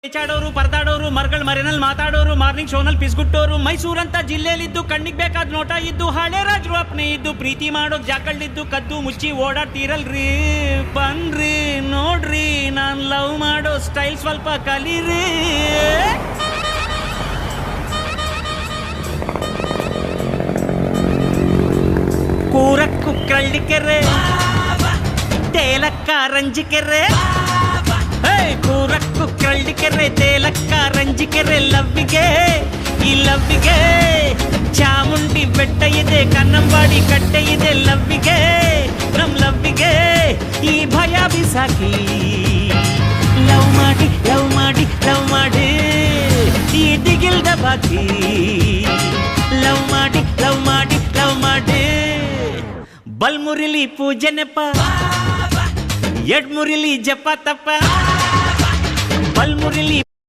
ಚಾಡೋರು ಪರದಾಡೋರು ಮರಗಳ ಮರೆನಲ್ಲಿ ಮಾತಾಡೋರು ಮಾರ್ನಿಂಗ್ ಶೋನಲ್ಲಿ ಪಿಸ್ಗುಟ್ಟೋರು ಮೈಸೂರಂತ ಜಿಲ್ಲೆಯಲ್ಲಿದ್ದು ಕಣ್ಣಿಗೆ ಬೇಕಾದ ನೋಟ ಇದ್ದು ಹಳೆ ರಾಜರು ಅಪ್ನೆ ಇದ್ದು ಪ್ರೀತಿ ಮಾಡೋಕ್ ಜಾಕಳ್ಳಿದ್ದು ಕದ್ದು ಮುಚ್ಚಿ ಓಡಾಡ್ತೀರಲ್ರಿ ಬನ್ರಿ ನೋಡ್ರಿ ನಾನ್ ಲವ್ ಮಾಡೋ ಸ್ಟೈಲ್ ಸ್ವಲ್ಪ ಕಲೀರಿ. ಕೂರಕ್ಕು ಕಳ್ಳಿಕೆರೆ ತೇಲಕ್ಕ ರಂಜಿಕೆರೆ ಕೂರಕ್ಕು ಕಳ್ಳಿಕೆರೆ ತೇಲಕ್ಕ ರಂಜಿಕೆರೆ ಲವ್ವಿಗೆ ಈ ಲವ್ವಿಗೆ ಚಾಮುಂಡಿ ಬೆಟ್ಟ ಇದೆ ಕನ್ನಂಬಾಡಿ ಕಟ್ಟೆ ಇದೆ ಲವ್ವಿಗೆ ನಮ್ ಲವ್ವಿಗೆ ಈ ಭಯ ಬಿಸಾಕಿ ಲವ್ ಮಾಡಿ ಲವ್ ಮಾಡಿ ಲವ್ ಮಾಡಿ ಈ ದಿಗಿಲ್ದ ಬಾಕಿ ಲವ್ ಮಾಡಿ ಲವ್ ಮಾಡಿ ಲವ್ ಮಾಡಿ ಬಲ್ಮುರಿಲಿ ಪೂಜೆ ನೆಪ ಎಡ್ಮುರಿಲಿ ಜಪ ತಪ್ಪ ಬಲ್ಮುರಿಲಿ